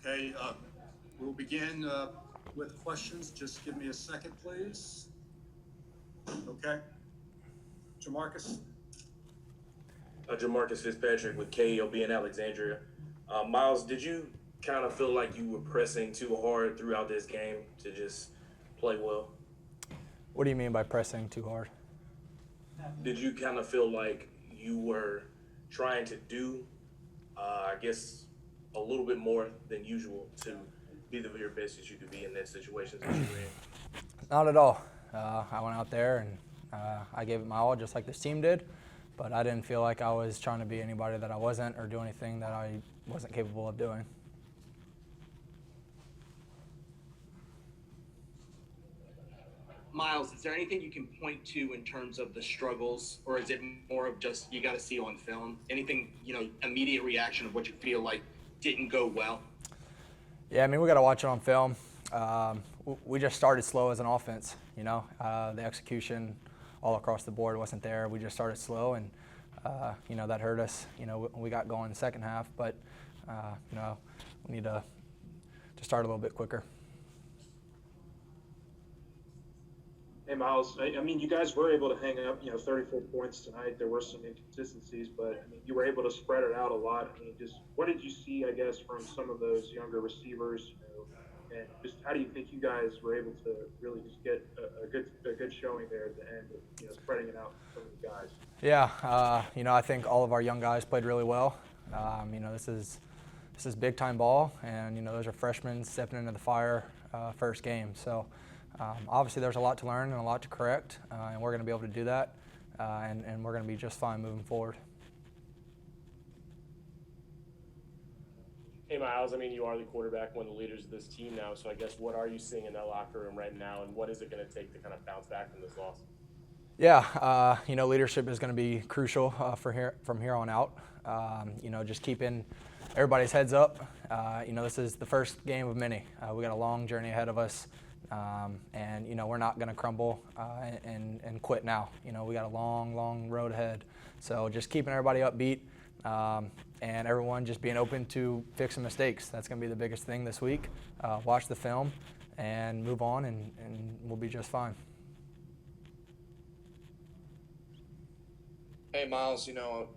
Okay, we'll begin with questions. Just give me a second, please. Okay. Jamarcus? Jamarcus Fitzpatrick with KLB in Alexandria. Miles, did you kind of feel like you were pressing too hard throughout this game to just play well? What do you mean by pressing too hard? Did you kind of feel like you were trying to do, I guess, a little bit more than usual to be the very best that you could be in that situations that you were in? Not at all. I went out there and I gave it my all just like this team did, but I didn't feel like I was trying to be anybody that I wasn't or do anything that I wasn't capable of doing. Miles, is there anything you can point to in terms of the struggles, or is it more of just you got to see on film? Anything, immediate reaction of what you feel like didn't go well? Yeah, I mean, we got to watch it on film. We just started slow as an offense, The execution all across the board wasn't there. We just started slow, and, that hurt us. We got going in the second half, but, we need to start a little bit quicker. Hey, Miles, I mean, you guys were able to hang up, 34 points tonight. There were some inconsistencies, but, I mean, you were able to spread it out a lot. I mean, just what did you see, I guess, from some of those younger receivers, and just how do you think you guys were able to really just get a good showing there at the end of, spreading it out from the guys? Yeah, I think all of our young guys played really well. This is big time ball, and those are freshmen stepping into the fire first game. So obviously there's a lot to learn and a lot to correct, and we're going to be able to do that, and we're going to be just fine moving forward. Hey, Miles, I mean, you are the quarterback, one of the leaders of this team now, so I guess what are you seeing in that locker room right now, and what is it going to take to kind of bounce back from this loss? Yeah, leadership is going to be crucial from here on out. Just keeping everybody's heads up. This is the first game of many. We got a long journey ahead of us, and we're not going to crumble and quit now. We got a long road ahead. So just keeping everybody upbeat, and everyone just being open to fixing mistakes. That's going to be the biggest thing this week. Watch the film and move on, and we'll be just fine. Hey, Miles,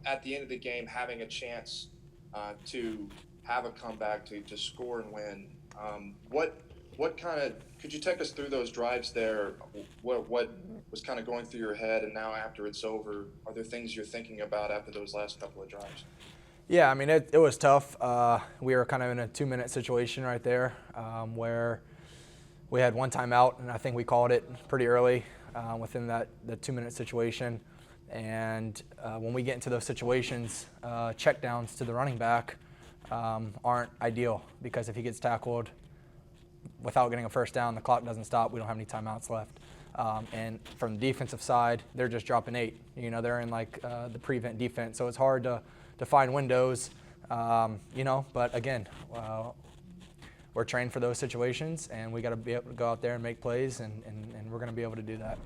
at the end of the game, having a chance to have a comeback, to score and win, what kind of – could you take us through those drives there? What was kind of going through your head, and now after it's over, are there things you're thinking about after those last couple of drives? Yeah, I mean, it was tough. We were kind of in a 2-minute situation right there where we had one timeout, and I think we called it pretty early within the 2-minute situation. And when we get into those situations, checkdowns to the running back aren't ideal, because if he gets tackled without getting a first down, the clock doesn't stop. We don't have any timeouts left. And from the defensive side, they're just dropping 8. They're in the prevent defense, so it's hard to find windows. But again, we're trained for those situations, and we got to be able to go out there and make plays, and we're going to be able to do that.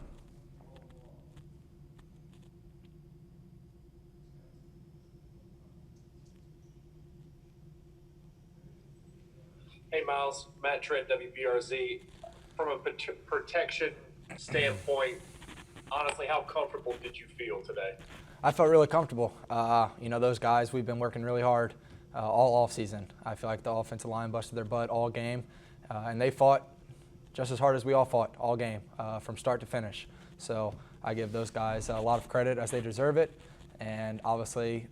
Hey, Miles, Matt Trent, WBRZ. From a protection standpoint, honestly, how comfortable did you feel today? I felt really comfortable. Those guys, we've been working really hard all offseason. I feel like the offensive line busted their butt all game, and they fought just as hard as we all fought all game from start to finish. So I give those guys a lot of credit, as they deserve it. And obviously,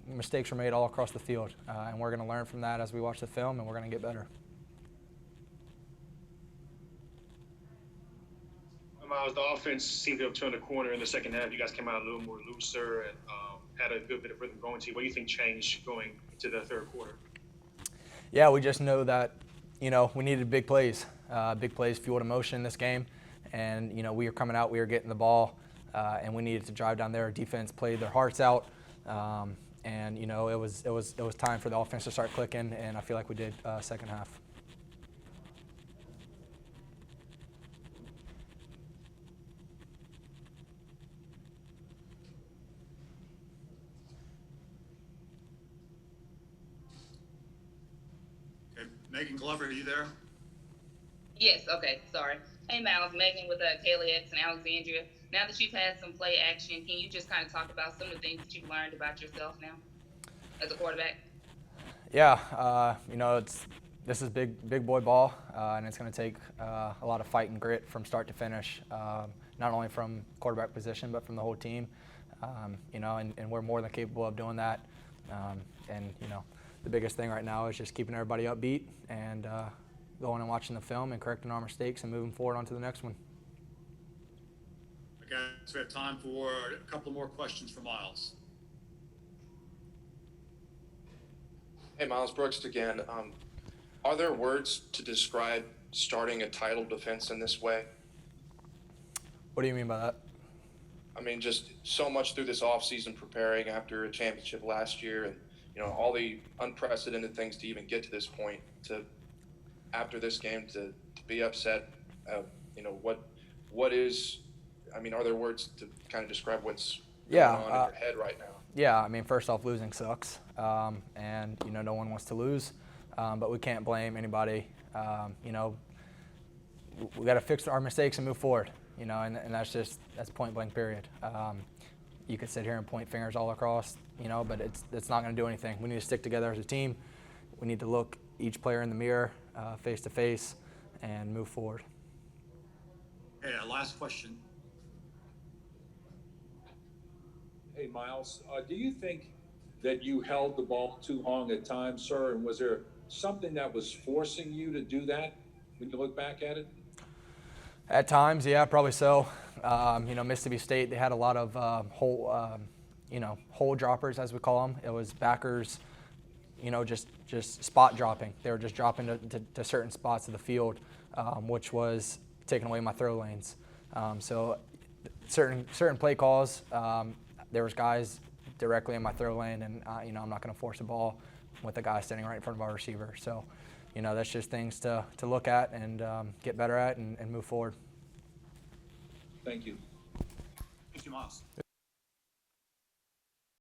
mistakes were made all across the field, and we're going to learn from that as we watch the film, and we're going to get better. Miles, the offense seemed to have turned a corner in the second half. You guys came out a little more looser and had a good bit of rhythm going to you. What do you think changed going into the third quarter? Yeah, we just know that, we needed big plays. Big plays fueled emotion in this game, and, we were coming out, we were getting the ball. And we needed to drive down there. Our defense played their hearts out, and it was time for the offense to start clicking, and I feel like we did second half. Megan Glover, are you there? Yes, okay, sorry. Hey, Miles, Megan with KLX and Alexandria. Now that you've had some play action, can you just kind of talk about some of the things that you've learned about yourself now as a quarterback? Yeah, this is big boy ball, and it's going to take a lot of fight and grit from start to finish, not only from quarterback position but from the whole team. And we're more than capable of doing that. The biggest thing right now is just keeping everybody upbeat and going and watching the film and correcting our mistakes and moving forward onto the next one. Okay, so we have time for a couple more questions for Myles. Hey, Miles, Brooks again. Are there words to describe starting a title defense in this way? What do you mean by that? I mean, just so much through this offseason preparing after a championship last year and, all the unprecedented things to even get to this point, to after this game to be upset. What is, are there words to kind of describe what's going on in your head right now? Yeah, first off, losing sucks, and no one wants to lose, but we can't blame anybody. We got to fix our mistakes and move forward, and that's point blank period. You could sit here and point fingers all across, but it's not going to do anything. We need to stick together as a team. We need to look each player in the mirror, face to face, and move forward. Okay, last question. Hey, Myles, do you think that you held the ball too long at times, sir? And was there something that was forcing you to do that when you look back at it? At times, yeah, probably so. Mississippi State, they had a lot of hole droppers, as we call them. It was backers, just spot dropping. They were just dropping to certain spots of the field, which was taking away my throw lanes. So certain play calls, there was guys directly in my throw lane, and I'm not going to force a ball with a guy standing right in front of our receiver. So, that's just things to look at and get better at and move forward. Thank you. Thank you, Myles.